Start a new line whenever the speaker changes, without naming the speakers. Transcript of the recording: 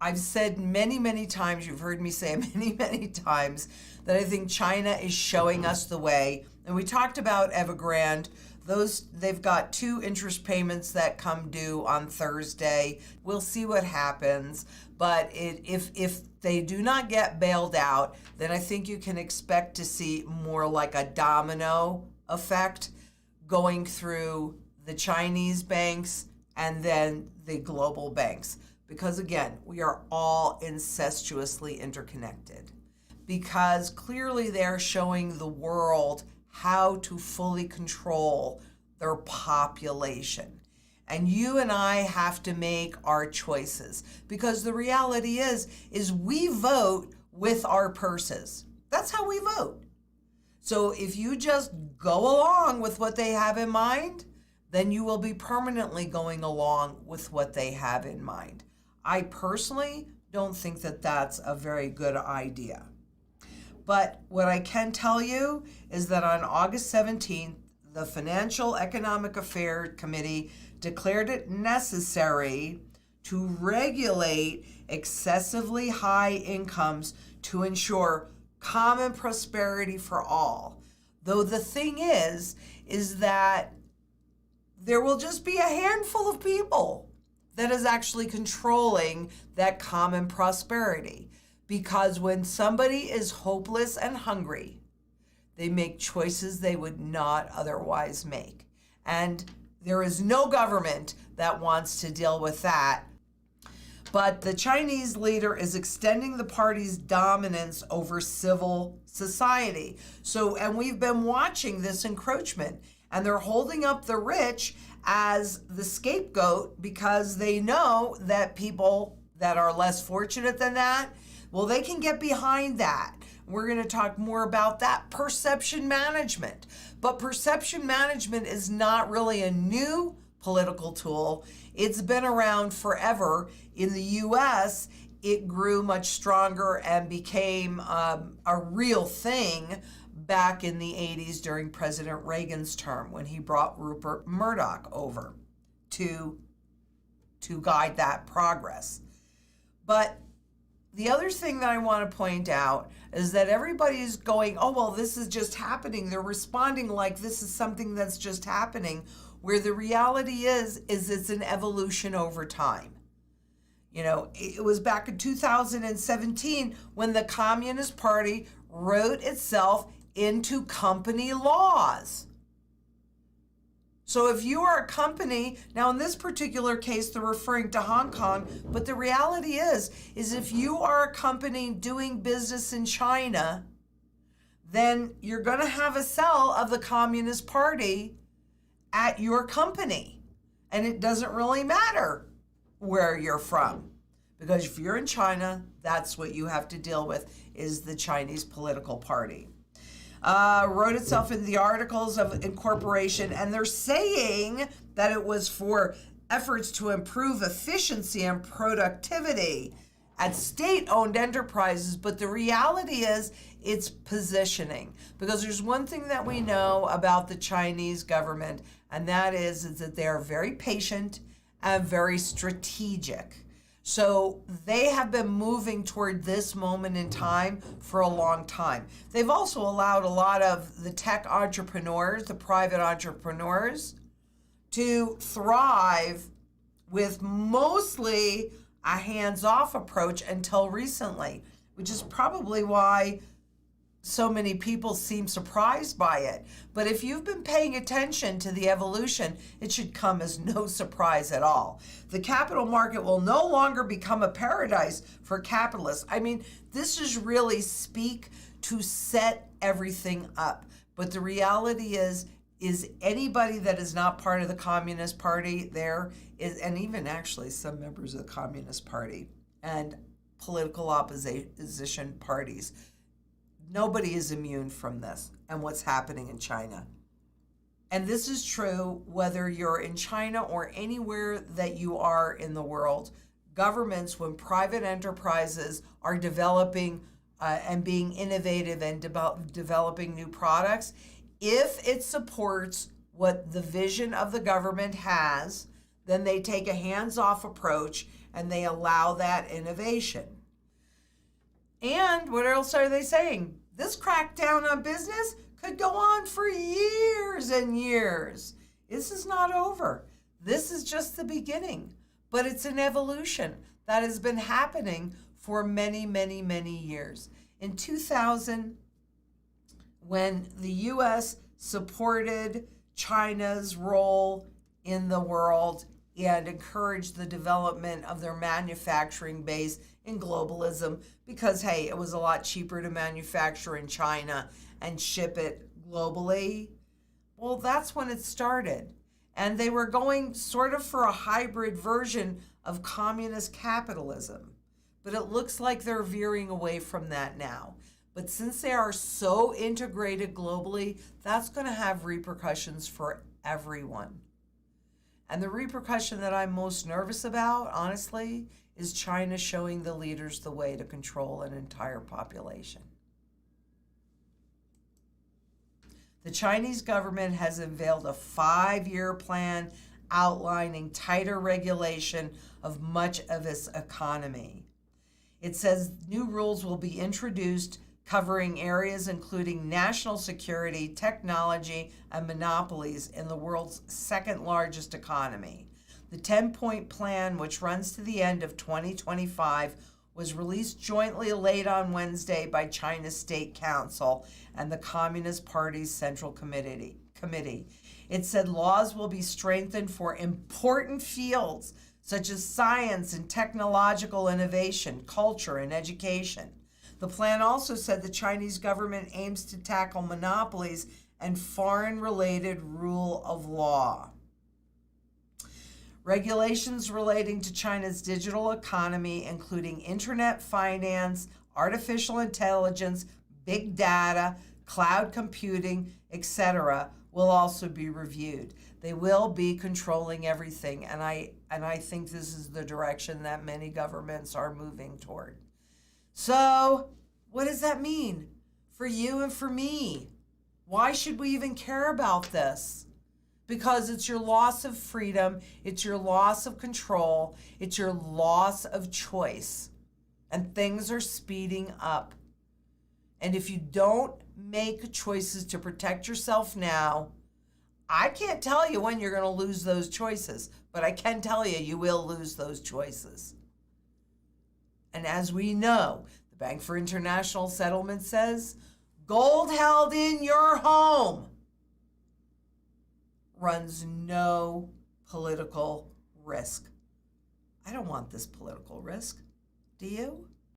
I've said many, many times, you've heard me say many, many times, that I think China is showing us the way. And we talked about Evergrande. They've got 2 interest payments that come due on Thursday. We'll see what happens. But if they do not get bailed out, then I think you can expect to see more like a domino effect going through the Chinese banks and then the global banks. Because again, we are all incestuously interconnected. Because clearly they're showing the world how to fully control their population. And you and I have to make our choices. Because the reality is we vote with our purses. That's how we vote. So if you just go along with what they have in mind, then you will be permanently going along with what they have in mind. I personally don't think that that's a very good idea. But what I can tell you is that on August 17th, the Financial Economic Affairs Committee declared it necessary to regulate excessively high incomes to ensure common prosperity for all. Though the thing is that there will just be a handful of people that is actually controlling that common prosperity. Because when somebody is hopeless and hungry, they make choices they would not otherwise make. And there is no government that wants to deal with that. But the Chinese leader is extending the party's dominance over civil society. And we've been watching this encroachment, and they're holding up the rich as the scapegoat because they know that people that are less fortunate than that, well, they can get behind that. We're going to talk more about that perception management. But perception management is not really a new political tool. It's been around forever. In the US, it grew much stronger and became a real thing back in the 80s during President Reagan's term when he brought Rupert Murdoch over to guide that progress. But the other thing that I want to point out is that everybody's going, oh, well, this is just happening. They're responding like this is something that's just happening, where the reality is it's an evolution over time. You know, it was back in 2017 when the Communist Party wrote itself into company laws. So if you are a company, now in this particular case, they're referring to Hong Kong, but the reality is if you are a company doing business in China, then you're going to have a cell of the Communist Party at your company. And it doesn't really matter where you're from. Because if you're in China, that's what you have to deal with, is the Chinese political party. Wrote itself in the Articles of Incorporation, and they're saying that it was for efforts to improve efficiency and productivity at state-owned enterprises, but the reality is it's positioning. Because there's one thing that we know about the Chinese government, and that is that they are very patient and very strategic. So they have been moving toward this moment in time for a long time. They've also allowed a lot of the tech entrepreneurs, the private entrepreneurs, to thrive with mostly a hands-off approach until recently, which is probably why so many people seem surprised by it. But if you've been paying attention to the evolution, it should come as no surprise at all. The capital market will no longer become a paradise for capitalists. I mean, this is really speak to set everything up. But the reality is anybody that is not part of the Communist Party there is, and even actually some members of the Communist Party and political opposition parties, nobody is immune from this and what's happening in China. And this is true whether you're in China or anywhere that you are in the world. Governments, when private enterprises are developing and being innovative and developing new products, if it supports what the vision of the government has, then they take a hands-off approach and they allow that innovation. And what else are they saying? This crackdown on business could go on for years and years. This is not over. This is just the beginning, but it's an evolution that has been happening for many, many, many years. In 2000, when the U.S. supported China's role in the world and encouraged the development of their manufacturing base in globalism because, hey, it was a lot cheaper to manufacture in China and ship it globally. Well, that's when it started. And they were going sort of for a hybrid version of communist capitalism. But it looks like they're veering away from that now. But since they are so integrated globally, that's going to have repercussions for everyone. And the repercussion that I'm most nervous about, honestly, is China showing the leaders the way to control an entire population. The Chinese government has unveiled a 5-year plan outlining tighter regulation of much of its economy. It says new rules will be introduced covering areas including national security, technology, and monopolies in the world's second largest economy. The 10-point plan, which runs to the end of 2025, was released jointly late on Wednesday by China's State Council and the Communist Party's Central Committee. It said laws will be strengthened for important fields such as science and technological innovation, culture, and education. The plan also said the Chinese government aims to tackle monopolies and foreign-related rule of law. Regulations relating to China's digital economy, including internet finance, artificial intelligence, big data, cloud computing, etc., will also be reviewed. They will be controlling everything, and I think this is the direction that many governments are moving toward. So, what does that mean for you and for me? Why should we even care about this? Because it's your loss of freedom, it's your loss of control, it's your loss of choice. And things are speeding up. And if you don't make choices to protect yourself now, I can't tell you when you're going to lose those choices, but I can tell you, you will lose those choices. And as we know, the Bank for International Settlement says, gold held in your home runs no political risk. I don't want this political risk. Do you?